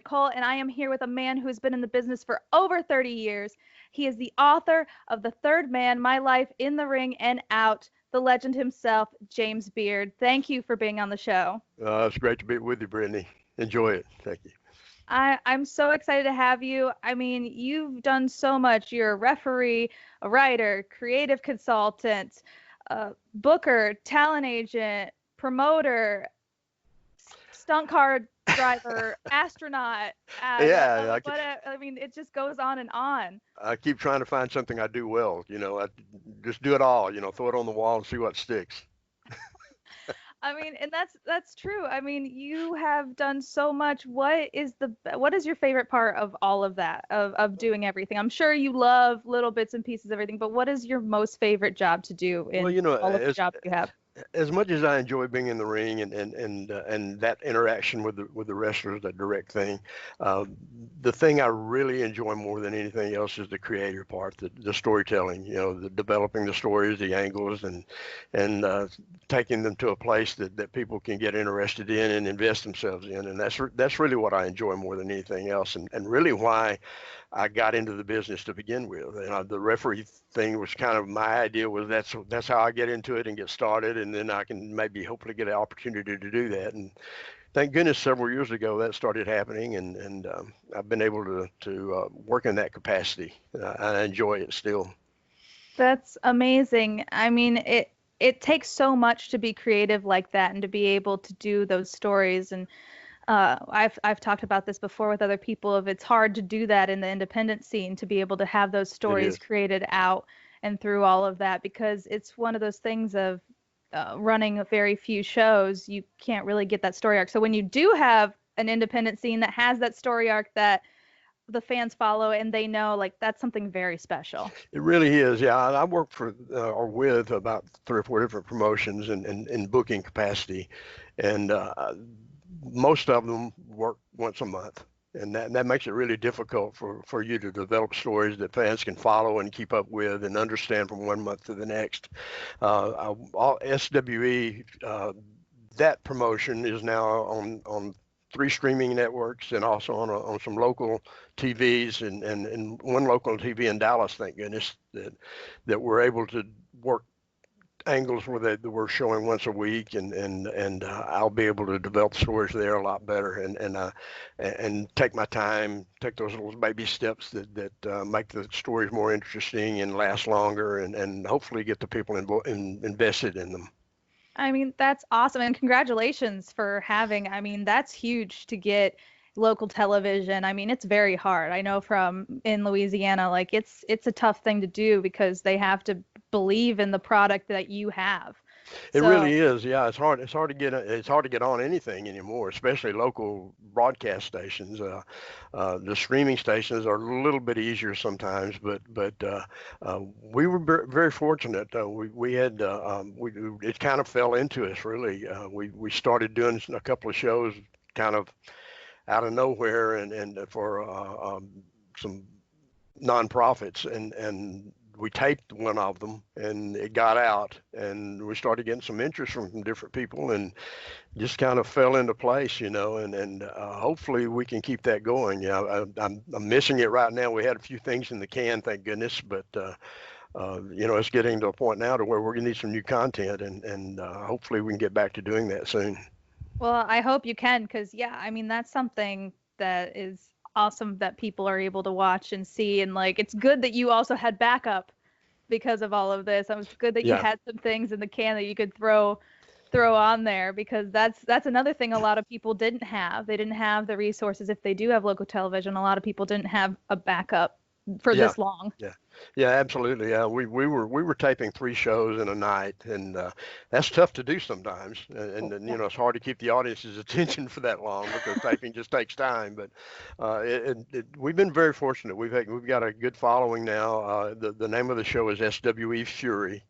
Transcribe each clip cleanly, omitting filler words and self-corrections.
Nikole, and I am here with a man who has been in the business for over 30 years. He is the author of The Third Man, My Life in the Ring and Out, the legend himself, James Beard. Thank you for being on the show. It's great to be with you, Brittany. Enjoy it. Thank you. I'm so excited to have you. I mean, you've done so much. You're a referee, a writer, creative consultant, booker, talent agent, promoter, stunt car driver, astronaut. Yeah, I mean, it just goes on and on. I keep trying to find something I do well. I just do it all. Throw it on the wall and see what sticks. I mean, and that's true. I mean, you have done so much. What is your favorite part of all of that, of doing everything? I'm sure you love little bits and pieces of everything, but what is your most favorite job to do Well, in all of the jobs you have? as much as I enjoy being in the ring and that interaction with the wrestlers, that direct thing, uh, the thing I really enjoy more than anything else is the creative part, the storytelling. The developing the stories, the angles, and taking them to a place that people can get interested in and invest themselves in, and that's really what I enjoy more than anything else, and really why I got into the business to begin with. And the referee thing was kind of my idea, was that's how I get into it and get started, and then I can maybe hopefully get an opportunity to do that. And thank goodness several years ago that started happening, and I've been able to work in that capacity. I enjoy it still. That's amazing. I mean, it takes so much to be creative like that and to be able to do those stories. And I've talked about this before with other people. If it's hard to do that in the independent scene, to be able to have those It stories is. created out and through all of that, because it's one of those things of running a very few shows, you can't really get that story arc. So when you do have an independent scene that has that story arc that the fans follow and they know, like, that's something very special. It really is. Yeah, I work for or with about three or four different promotions in booking capacity, and most of them work once a month. And that makes it really difficult for you to develop stories that fans can follow and keep up with and understand from one month to the next. SWE, that promotion is now on three streaming networks and also on some local TVs and one local TV in Dallas, thank goodness, that we're able to work angles where they were showing once a week, and I'll be able to develop stories there a lot better, and take my time, take those little baby steps that make the stories more interesting and last longer, and hopefully get the people invested in them. I mean, that's awesome. And congratulations for having, I mean, that's huge to get local television. I mean, it's very hard. I know from in Louisiana, like it's a tough thing to do because they have to believe in the product that you have. It So, really is. Yeah, it's hard to get on anything anymore, especially local broadcast stations. The streaming stations are a little bit easier sometimes, but we were very fortunate. We had it kind of fell into us really. We started doing a couple of shows kind of out of nowhere, and for some nonprofits, and we taped one of them, and it got out, and we started getting some interest from different people, and just kind of fell into place, and hopefully we can keep that going. I'm missing it right now. We had a few things in the can, thank goodness, but it's getting to a point now to where we're gonna need some new content, and hopefully we can get back to doing that soon. well, I hope you can, because yeah, I mean, that's something that is awesome that people are able to watch and see. And like, it's good that you also had backup because of all of this. It was good that you Yeah. had some things in the can that you could throw on there, because that's another thing a lot of people didn't have. They didn't have the resources. If they do have local television, a lot of people didn't have a backup for Yeah. this long. Yeah, yeah, absolutely. Yeah, we were taping three shows in a night, and that's tough to do sometimes. And Yeah. it's hard to keep the audience's attention for that long because taping just takes time. But we've been very fortunate. We've got a good following now. The name of the show is SWE Fury.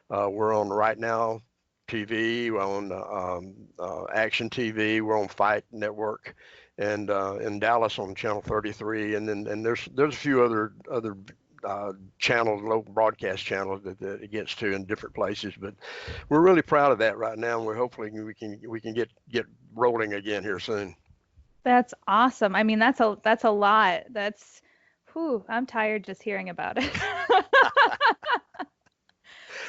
We're on Right Now TV. We're on Action TV. We're on Fight Network, and in Dallas on Channel 33, and there's a few other channels, local broadcast channels that it gets to in different places. But we're really proud of that right now, and we're hopefully we can get rolling again here soon. That's awesome. I mean, that's a lot. That's whew, I'm tired just hearing about it.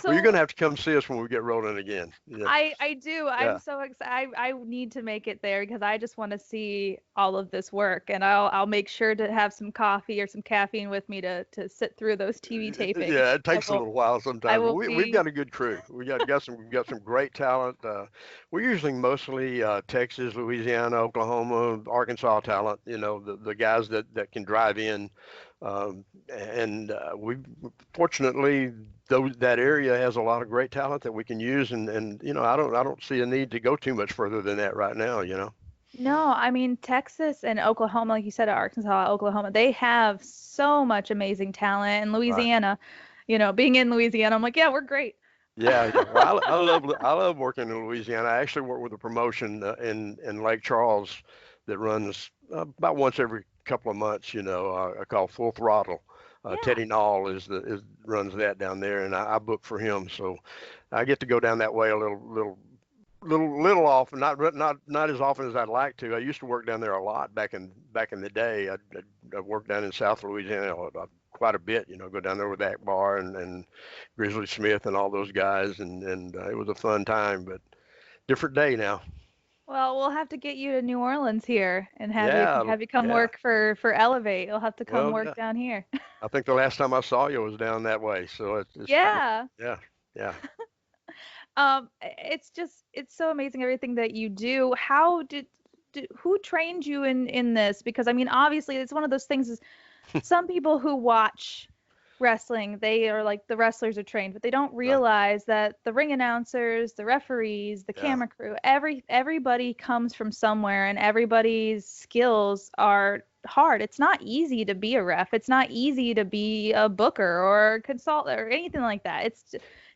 Well, you're going So to have to come see us when we get rolling again. Yeah. I do. I'm Yeah. so excited. I need to make it there because I just want to see all of this work, and I'll make sure to have some coffee or some caffeine with me to sit through those TV tapings. Yeah, it I takes a will little while I sometimes, but will we've be got a good crew. We've got some great talent. We're usually mostly Texas, Louisiana, Oklahoma, Arkansas talent. You know, the guys that can drive in, and we fortunately that area has a lot of great talent that we can use, and you know, I don't see a need to go too much further than that right now. You know. No, I mean Texas and Oklahoma, like you said, Arkansas, Oklahoma, they have so much amazing talent. And Right. Louisiana, being in Louisiana, I'm like, yeah, we're great. Yeah, yeah. Well, I love working in Louisiana. I actually work with a promotion in Lake Charles that runs about once every couple of months. You know, called Full Throttle. Yeah. Teddy Nall is runs that down there, and I book for him. So I get to go down that way a little often, not as often as I'd like to. I used to work down there a lot back in the day. I worked down in South Louisiana quite a bit. You know, go down there with Akbar and Grizzly Smith and all those guys, and it was a fun time. But different day now. Well, we'll have to get you to New Orleans here and Yeah, have you come yeah. work for Elevate. You'll have to come Well, work yeah. down here. I think the last time I saw you was down that way. So it's Yeah. yeah, yeah. It's so amazing everything that you do. Who trained you in this? Because I mean, obviously, it's one of those things is some people who watch wrestling, they are like the wrestlers are trained, but they don't Right. realize that the ring announcers, the referees, the Yeah. camera crew, everybody comes from somewhere and everybody's skills are hard. It's not easy to be a ref. It's not easy to be a booker or a consultant or anything like that.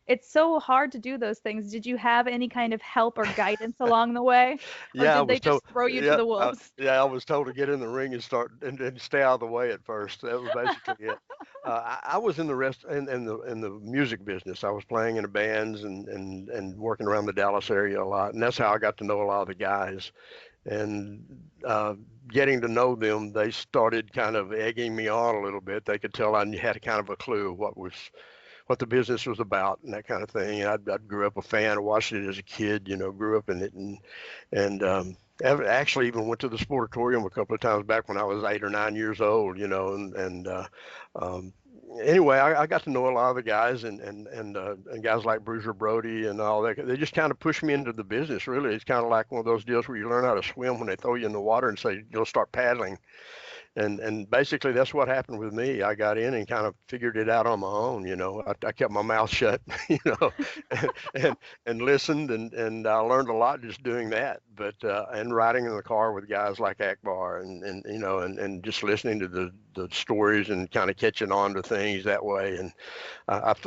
It's so hard to do those things. Did you have any kind of help or guidance along the way? Or Yeah, I did they was told. just throw you to Yeah, the wolves? yeah, I was told to get in the ring and start and stay out of the way at first. That was basically it. I was in the rest in the music business. I was playing in the bands and working around the Dallas area a lot, and that's how I got to know a lot of the guys. And getting to know them, they started kind of egging me on a little bit. They could tell I had kind of a clue of what the business was about and that kind of thing. And I grew up a fan. I watched it as a kid, you know, grew up in it, and actually even went to the sportatorium a couple of times back when I was 8 or 9 years old, you know, and um, anyway, I got to know a lot of the guys and guys like Bruiser Brody and all that. They just kind of pushed me into the business. Really, it's kind of like one of those deals where you learn how to swim when they throw you in the water and say you'll start paddling. And basically that's what happened with me. I got in and kind of figured it out on my own. You know, I kept my mouth shut, you know, and and, and listened, and I learned a lot just doing that. But and riding in the car with guys like Akbar and you know and just listening to the stories and kind of catching on to things that way. And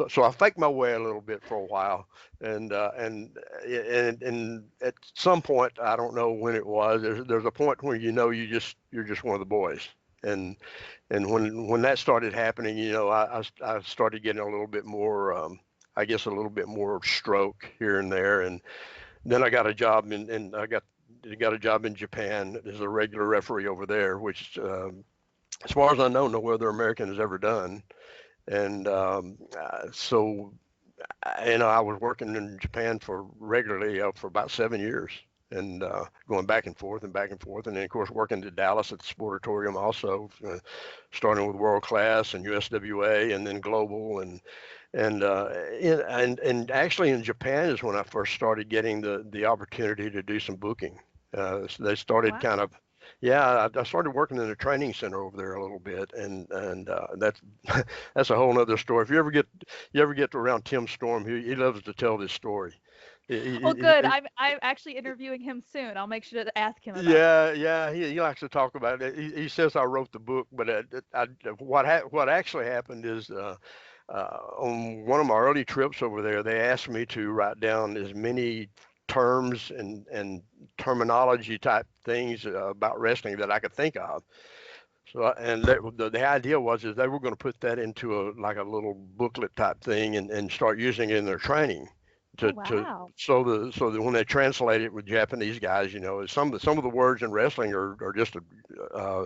so I faked my way a little bit for a while, and at some point I don't know when it was. There's a point where you know you're just one of the boys, and when that started happening, you know, I started getting a little bit more, I guess a little bit more stroke here and there, and then I got a job in I got a job in Japan as a regular referee over there, which as far as I know, no other American has ever done. And so you know, I was working in Japan for regularly for about 7 years and going back and forth. And then, of course, working to Dallas at the Sportatorium also, starting with World Class and USWA and then Global. And actually in Japan is when I first started getting the opportunity to do some booking. So they started kind Wow. of, yeah, I started working in a training center over there a little bit, and that's that's a whole nother story. If you ever get to around Tim Storm, he loves to tell this story. Well, good. I'm actually interviewing him soon. I'll make sure to ask him about this. Yeah, yeah, he likes to talk about it. He says I wrote the book, but what actually happened is on one of my early trips over there, they asked me to write down as many terms and terminology type things about wrestling that I could think of. So, and the idea was is they were going to put that into a like a little booklet type thing and start using it in their training. Oh, to wow. so that when they translate it with Japanese guys, some of the words in wrestling are just uh,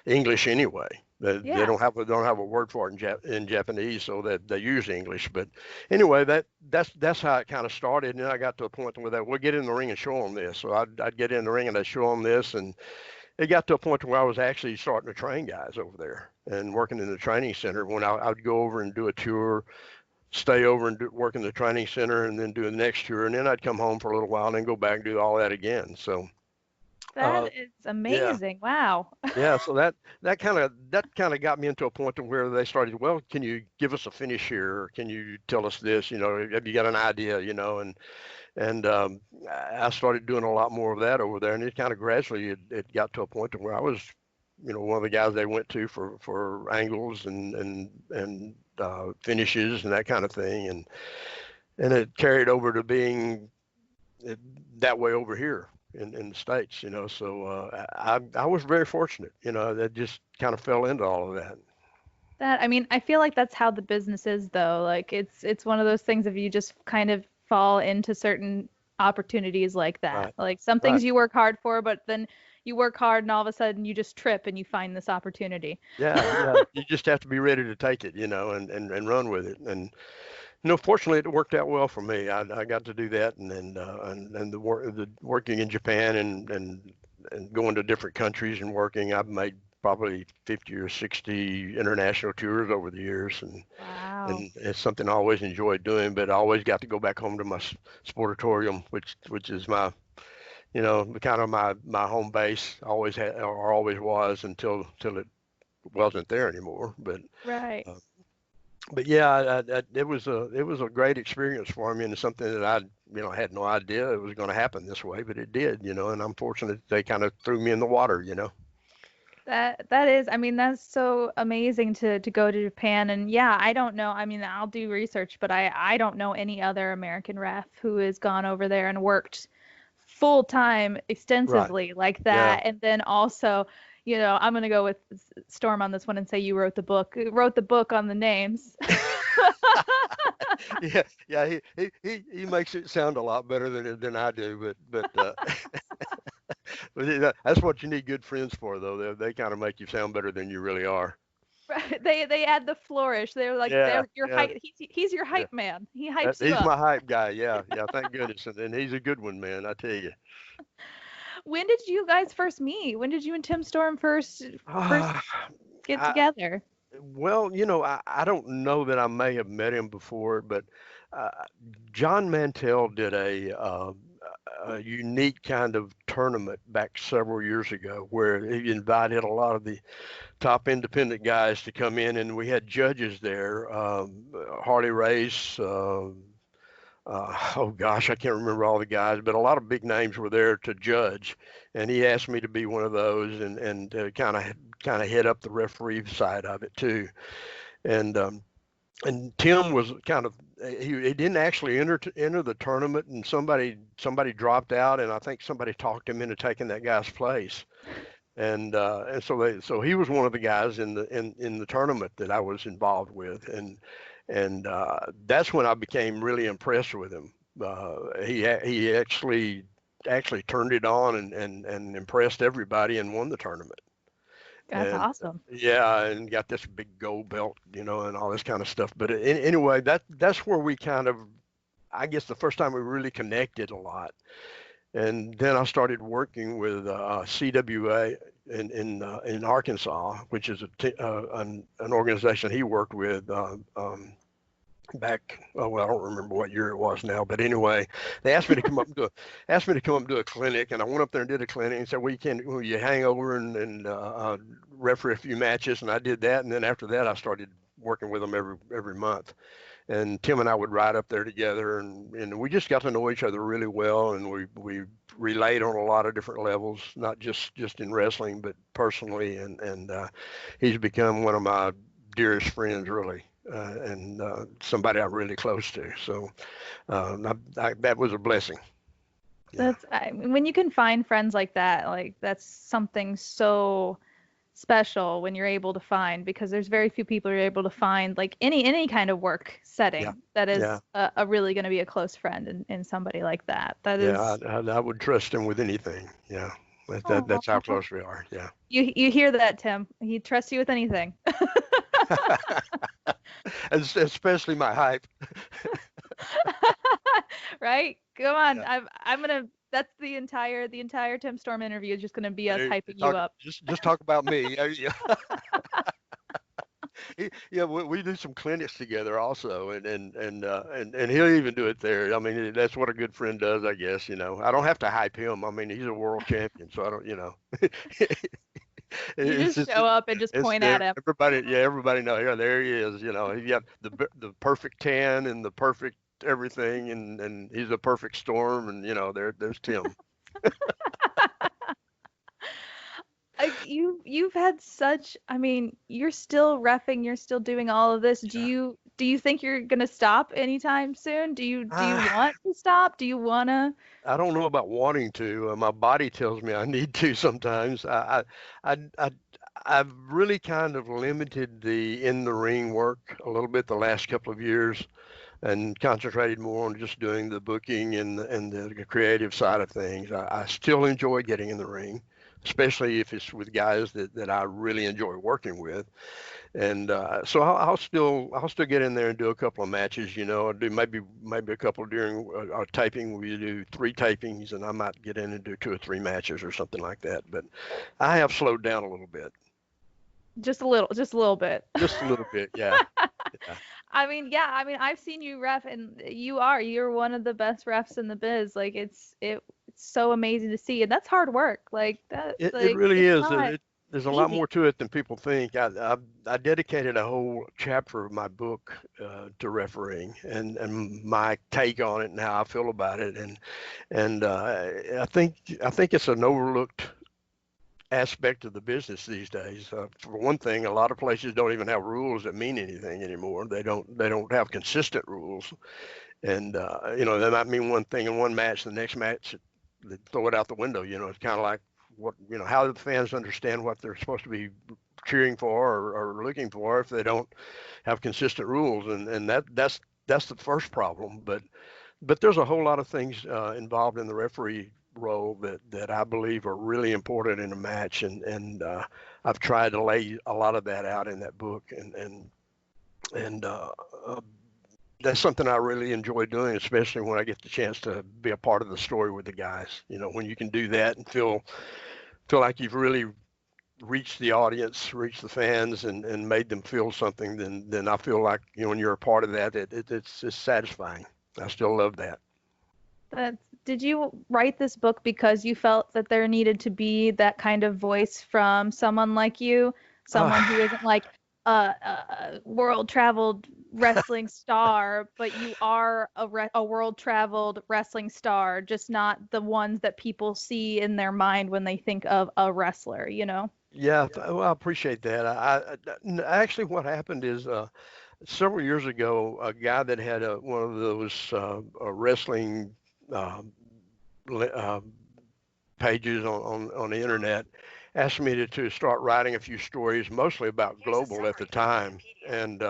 English anyway. They Yeah. don't have a word for it in Japanese, so that they use English. But anyway, that's how it kind of started. And then I got to a point where we'll get in the ring and show them this. So I'd get in the ring and I'd show them this, and it got to a point where I was actually starting to train guys over there and working in the training center. When I'd go over and do a tour, stay over and work in the training center, and then do the next tour, and then I'd come home for a little while and then go back and do all that again. So uh, That is yeah. amazing. Wow. Yeah, so that kind of got me into a point to where they started, well, can you give us a finish here, or can you tell us this, have you got an idea, and I started doing a lot more of that over there, and it kind of gradually it got to a point to where I was, one of the guys they went to for angles and finishes and that kind of thing, and it carried over to being that way over here in the States, so I was very fortunate, that just kind of fell into all of that. I mean, I feel like that's how the business is though. Like it's one of those things if you just kind of fall into certain opportunities like that. Right, Like some right. things you work hard for, but then you work hard and all of a sudden you just trip and you find this opportunity. Yeah, yeah. You just have to be ready to take it, and run with it. And fortunately, it worked out well for me. I got to do that, and the working in Japan and going to different countries and working. I've made probably 50 or 60 international tours over the years, and Wow. and it's something I always enjoyed doing. But I always got to go back home to my sportatorium, which is my kind of my home base. Always had or always was until it wasn't there anymore. Right. Uh, but yeah, it was a great experience for me, and it's something that I had no idea it was going to happen this way, but it did, and I'm fortunate they kind of threw me in the water. That is, I mean, that's so amazing to go to Japan. And yeah, I don't know. I mean, I'll do research, but I don't know any other American ref who has gone over there and worked full time Right. extensively like Yeah. that. And then also, I'm gonna go with Storm on this one and say you wrote the book on the names. Yeah. Yeah. He makes it sound a lot better than I do, but that's what you need good friends for, though. They kind of make you sound better than you really are. Right. They add the flourish. They're like Yeah. they're your Yeah. hype. He's your Yeah. hype man. He hypes you He's up. my hype guy. Yeah. Yeah. Thank goodness. And he's a good one, man. I tell you. When did you guys first meet? When did you and Tim Storm first Ah, get I, together? well, I don't know that I may have met him before, but uh, John Mantell did a unique kind of tournament back several years ago where he invited a lot of the top independent guys to come in, and we had judges there, Harley Race. Oh gosh, I can't remember all the guys, but a lot of big names were there to judge, and he asked me to be one of those and kind of head up the referee side of it too. And and Tim was kind of he didn't actually enter the tournament, and somebody dropped out, and I think somebody talked him into taking that guy's place. And so he was one of the guys in the tournament that I was involved with, and that's when I became really impressed with him. He actually turned it on and impressed everybody and won the tournament. That's And awesome. yeah, and got this big gold belt, and all this kind of stuff. But anyway, that's where we kind of, I guess, the first time we really connected a lot. And then I started working with CWA in Arkansas, which is an organization he worked with back. Oh, well, I don't remember what year it was now, but anyway, they asked me to come up and do a clinic, and I went up there and did a clinic and said, "Well, you hang over and referee a few matches," and I did that, and then after that, I started working with them every month. And Tim and I would ride up there together, and we just got to know each other really well, and we relate on a lot of different levels, not just in wrestling, but personally, and he's become one of my dearest friends, really, and somebody I'm really close to. So that was a blessing. Yeah. When you can find friends like that, like that's something so special when you're able to find, because there's very few people who are able to find like any kind of work Yeah. setting that Yeah. is a really going to be a close friend in somebody like that. That Yeah. is, I would trust him with anything. Yeah. That's how oh, close we are. Yeah. you hear that, Tim? He trusts you with anything. And especially my hype. Right? Come on. Yeah. I'm gonna. That's the entire Tim Storm interview is just gonna be us hyping you Talk, up. just talk about me. Yeah. Yeah, we do some clinics together also, and he'll even do it there. I mean, that's what a good friend does, I guess. I don't have to hype him. I mean, he's a world champion, so I don't. You It's just just show up and just it's point at him. everybody. Yeah, everybody know. Yeah, there he is. He got the perfect tan and the perfect everything, and he's a perfect storm, and there's Tim. You've had such, I mean, you're still reffing, you're still doing all of this. Do Yeah. you think you're gonna stop anytime soon? Do you Ah, want to stop? Do you wanna? I don't know about wanting to. My body tells me I need to sometimes. I I've really kind of limited the in the ring work a little bit the last couple of years, and concentrated more on just doing the booking and the creative side of things. I still enjoy getting in the ring, especially if it's with guys that I really enjoy working with. And so I'll still get in there and do a couple of matches. I do maybe a couple during our taping. We do 3 tapings, and I might get in and do 2 or 3 matches or something like that. But I have slowed down a little bit, Just a little bit. just a little bit. Yeah, yeah, I mean, yeah, I mean, I've seen you ref, and you're one of the best refs in the biz. Like it's so amazing to see, and that's hard work. Like that, it like really it's is. not There's a lot easy. more to it than people think. I dedicated a whole chapter of my book to refereeing and my take on it and how I feel about it, and I think it's an overlooked aspect of the business these days. For one thing, a lot of places don't even have rules that mean anything anymore. They don't have consistent rules, and they might mean one thing in one match, the next match they throw it out the window. It's kind of like how do the fans understand what they're supposed to be cheering for or looking for if they don't have consistent rules, and that's the first problem. But there's a whole lot of things involved in the referee role that I believe are really important in a match, and I've tried to lay a lot of that out in that book, and uh, that's something I really enjoy doing, especially when I get the chance to be a part of the story with the guys. When you can do that and feel like you've really reached the audience, reached the fans, and made them feel something, then I feel like when you're a part of that, it's satisfying. I still love that. Did you write this book because you felt that there needed to be that kind of voice from someone like you, someone who Uh, isn't like a world-traveled wrestling star, but you are a world-traveled wrestling star, just not the ones that people see in their mind when they think of a wrestler, you know? yeah, well, I appreciate that. Actually, what happened is several years ago, a guy that had one of those wrestling uh, li- uh, pages on the internet asked me to start writing a few stories, mostly about global at the time. And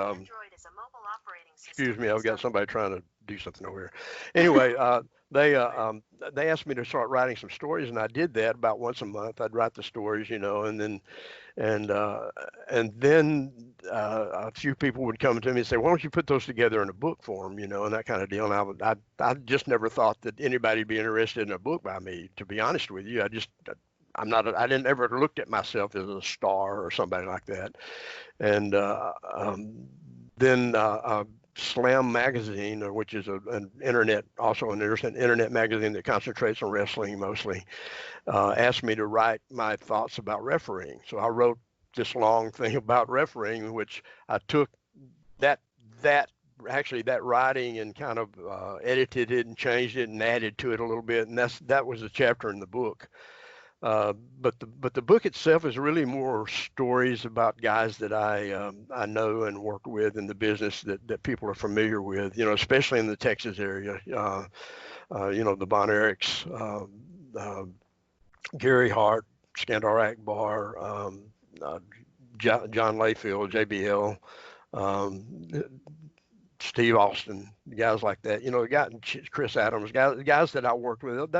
excuse me, I've got somebody trying to do something over here. Anyway, they uh, um, they asked me to start writing some stories, and I did that about once a month. I'd write the stories, and uh, and then a few people would come to me and say, "Why don't you put those together in a book form?" And that kind of deal. And I just never thought that anybody'd be interested in a book by me. To be honest with you, I didn't ever looked at myself as a star or somebody like that. And then Slam Magazine, which is an internet, also an internet magazine that concentrates on wrestling mostly, asked me to write my thoughts about refereeing. So I wrote this long thing about refereeing, which I took that that actually that writing and kind of edited it and changed it and added to it a little bit, and that was a chapter in the book. But the book itself is really more stories about guys that I know and work with in the business that people are familiar with, especially in the Texas area. The Von Erichs, Gary Hart, Skandar Akbar, uh, John Layfield, JBL, um, Steve Austin, guys like that. You know, Chris Adams, guys that I worked with.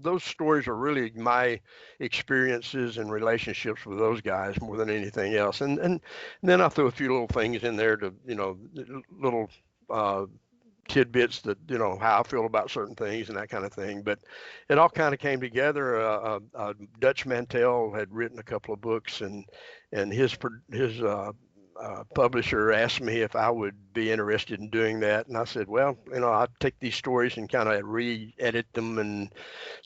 Those stories are really my experiences and relationships with those guys more than anything else. And then I threw a few little things in there to, you know, little uh, tidbits that, you know, how I feel about certain things and that kind of thing. But it all kind of came together. Dutch Mantell had written a couple of books, and his publisher asked me if I would be interested in doing that, and I said, well, you know, I'll take these stories and kind of re-edit them and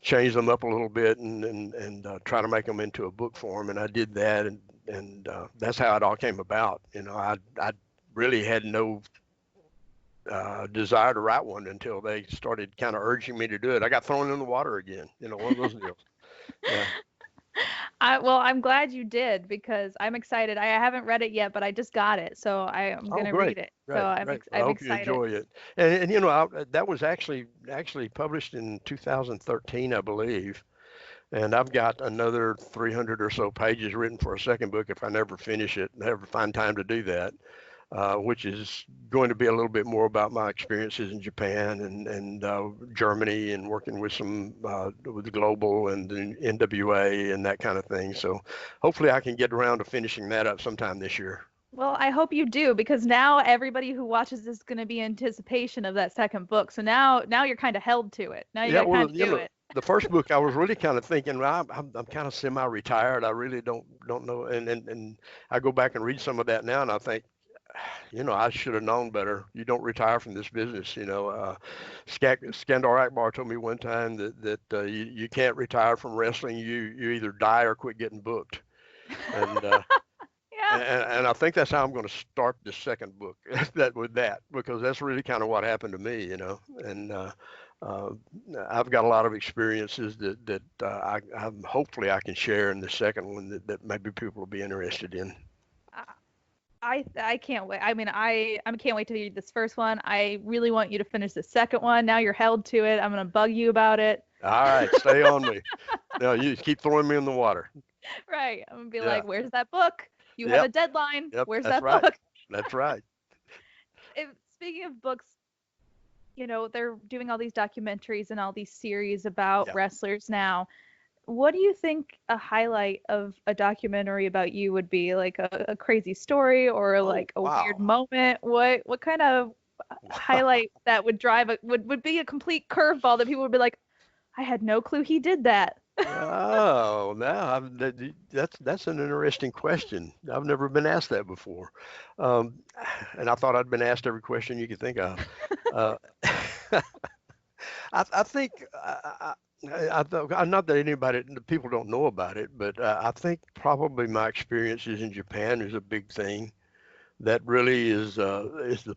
change them up a little bit, and try to make them into a book form. And I did that, and that's how it all came about. You know, I really had no desire to write one until they started kind of urging me to do it. I got thrown in the water again, you know, one of those deals. Yeah. Well, I'm glad you did because I'm excited. I haven't read it yet, but I just got it, so I'm Oh, gonna great, read it. So great, great. Well, I I'm hope you excited. enjoy it. And you know, that was actually published in 2013, I believe. And I've got another 300 or so pages written for a second book if I never finish it, never find time to do that. Which is going to be a little bit more about my experiences in Japan and Germany, and working with some with Global and the NWA and that kind of thing. So hopefully I can get around to finishing that up sometime this year. Well, I hope you do because now everybody who watches this is going to be in anticipation of that second book. So now you're kind of held to it. Now you got Yeah, to kind well, of you do know, it. the first book I was really kind of thinking, well, I'm kind of semi-retired. I really don't know, and I go back and read some of that now, and I think, you know, I should have known better. You don't retire from this business. You know, Skandar Akbar told me one time that you can't retire from wrestling. You either die or quit getting booked. And Yeah. and I think that's how I'm going to start the second book, that with that, because that's really kind of what happened to me. You know, and uh, I've got a lot of experiences that hopefully I can share in the second one that maybe people will be interested in. I can't wait. I mean, I can't wait to read this first one. I really want you to finish the second one. Now you're held to it. I'm gonna bug you about it. All right, stay on me. No, you keep throwing me in the water. Right. I'm gonna be Yeah. like, "Where's that book? You have a Yep. deadline. Yep. Where's That's that right. book?" That's right. Speaking of books, they're doing all these documentaries and all these series about Yeah. wrestlers now. What do you think a highlight of a documentary about you would be? Like a crazy story or Oh, like a weird wow. moment? What kind of highlight that would would be a complete curveball that people would be like, I had no clue he did that. Oh, now that's an interesting question. I've never been asked that before, um, and I thought I'd been asked every question you could think of. Uh, I think not that the people don't know about it, but I think probably my experiences in Japan is a big thing. That really is the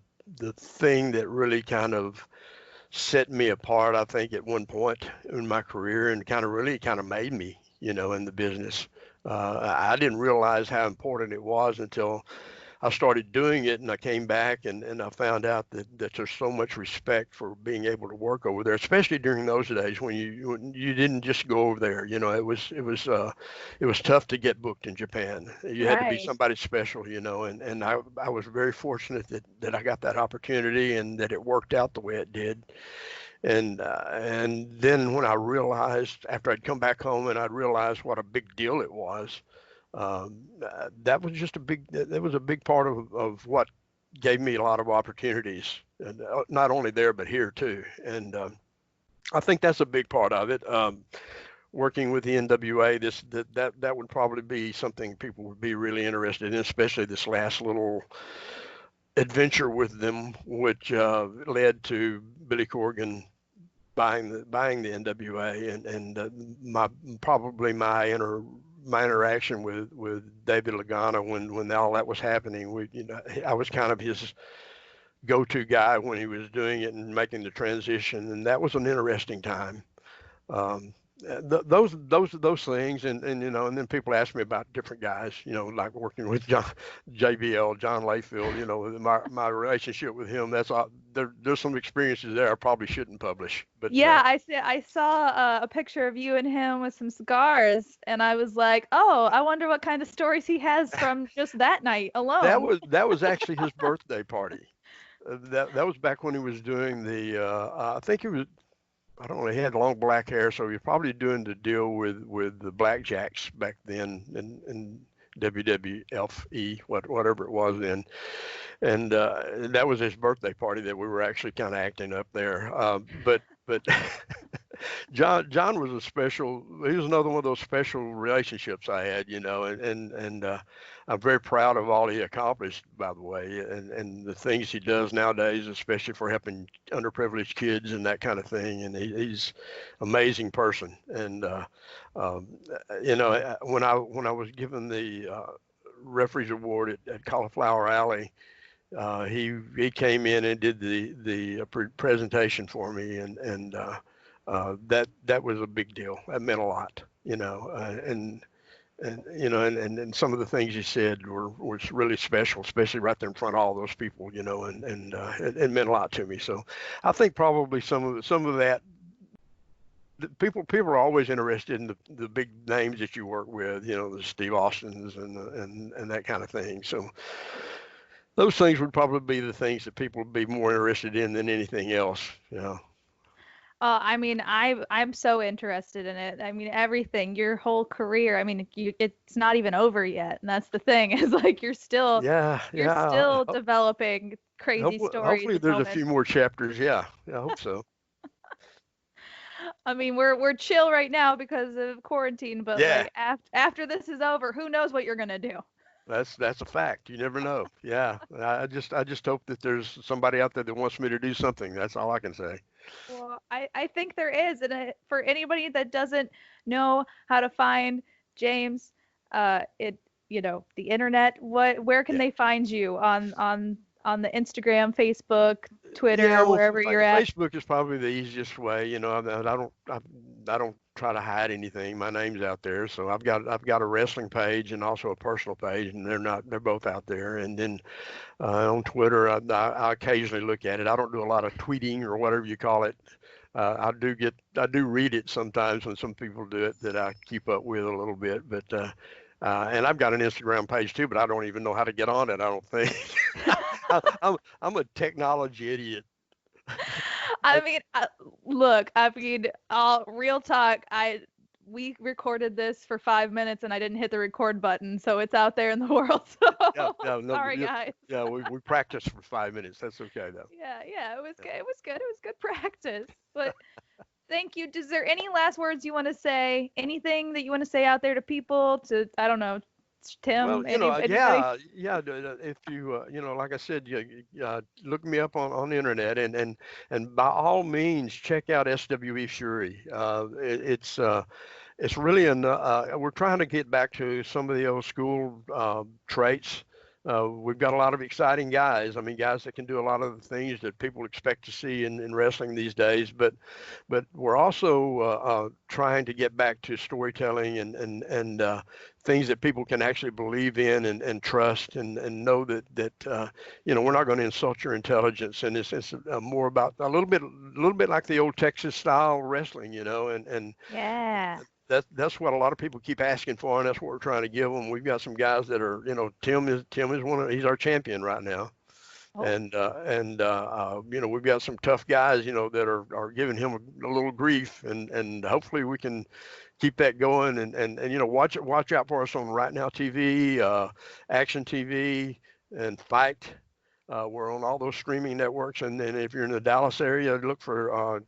thing that really kind of set me apart, I think, at one point in my career, and kind of made me, you know, in the business. I didn't realize how important it was until I started doing it, and I came back and I found out that there's so much respect for being able to work over there, especially during those days when you didn't just go over there. You know, it was tough to get booked in Japan. You had to be Right. somebody special, you know, and I was very fortunate that I got that opportunity and that it worked out the way it did. And then when I realized, after I'd come back home and I'd realized what a big deal it was, that was just that was a big part of what gave me a lot of opportunities, and not only there but here too. And I think that's a big part of it. Working with the NWA, that would probably be something people would be really interested in, especially this last little adventure with them, which led to Billy Corgan buying the NWA, and my probably my interaction with David Lagana when all that was happening. I was kind of his go-to guy when he was doing it and making the transition, and that was an interesting time. those things, and and then people ask me about different guys, like working with JBL, John Layfield, my relationship with him. That's all, there's some experiences there I probably shouldn't publish, but Yeah, I saw a picture of you and him with some cigars, and I was like, oh, I wonder what kind of stories he has from just that night alone. that was actually his birthday party. That was back when he was doing I think he was, I don't know, he had long black hair, so he was probably doing the deal with the Blackjacks back then in WWFE, whatever it was then. And that was his birthday party that we were actually kind of acting up there. But John was a special. He was another one of those special relationships I had, and I'm very proud of all he accomplished, by the way, and the things he does nowadays, especially for helping underprivileged kids and that kind of thing. And he's an amazing person. And um, when I was given the referees award at Cauliflower Alley, he came in and did the presentation for me, and that was a big deal. That meant a lot, and some of the things he said was really special, especially right there in front of all those people, and it meant a lot to me. So I think probably some of that. People are always interested in the big names that you work with, the Steve Austins and that kind of thing. So those things would probably be the things that people would be more interested in than anything else. I mean, I'm so interested in it. I mean, everything, your whole career. I mean, it's not even over yet, and that's the thing. Is like Yeah, you're still developing crazy stories Hopefully and there's a moments. few more chapters. Yeah, I hope so. I mean, we're chill right now because of quarantine, but Yeah, like after this is over, who knows what you're gonna do? that's a fact. You never know. Yeah, I just hope that there's somebody out there that wants me to do something. That's all I can say. Well, I think there is, and for anybody that doesn't know how to find James, it the internet. Where can Yeah. they find you on the Instagram, Facebook, Yeah, Twitter, well, wherever you're at? Facebook is probably the easiest way. I don't try to hide anything. My name's out there, so I've got a wrestling page and also a personal page, and they're both out there. And then on Twitter, I occasionally look at it. I don't do a lot of tweeting or whatever you call it. I do read it sometimes when some people do it that I keep up with a little bit, but. And I've got an Instagram page too, but I don't even know how to get on it. I don't think. I'm a technology idiot. I mean, look, I mean, real talk. We recorded this for 5 minutes and I didn't hit the record button, so it's out there in the world. Yeah, So yeah, no, sorry, guys. yeah. We practiced for 5 minutes. That's okay though. Yeah, it was good. It was good. It was good practice. But thank you. Is there any last words you want to say? Anything that you want to say out there to people? To I don't know, Well, Tim, anybody? yeah. If you, like I said, look me up on the internet, and by all means check out SWE Fury. It's really we're trying to get back to some of the old school traits. We've got a lot of exciting guys. I mean, guys that can do a lot of the things that people expect to see in wrestling these days. But we're also trying to get back to storytelling and things that people can actually believe in and trust and know that we're not going to insult your intelligence. And it's more about a little bit like the old Texas style wrestling, and Yeah. that's what a lot of people keep asking for, and that's what we're trying to give them. We've got some guys that are, Tim is he's our champion right now, Oh, and we've got some tough guys, that are giving him a little grief, and hopefully we can keep that going, and watch out for us on Right Now TV, Action TV, and Fight. We're on all those streaming networks, and then if you're in the Dallas area, look for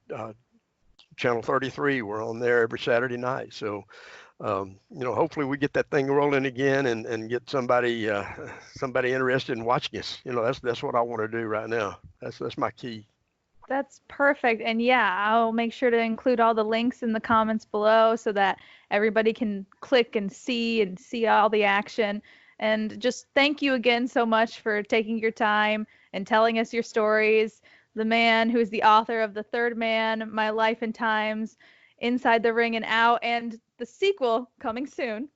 Channel 33. We're on there every Saturday night. So, hopefully we get that thing rolling again and get somebody interested in watching us. That's what I want to do right now. That's my key. that's perfect. And yeah, I'll make sure to include all the links in the comments below so that everybody can click and see all the action. And just thank you again so much for taking your time and telling us your stories. The man who is the author of The Third Man, My Life and Times, Inside the Ring and Out, and the sequel coming soon.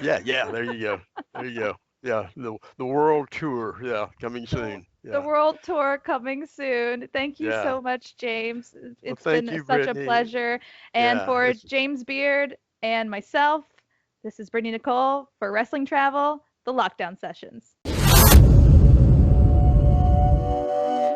Yeah, yeah, there you go. There you go. Yeah, the world tour, yeah, coming soon. The Yeah. world tour coming soon. Thank you Yeah. so much, James. Well, It's thank been you, such a Brittany. pleasure. And Yeah, for it's James Beard and myself, this is Brittani Nikole for Wrestling Travel, the Lockdown Sessions.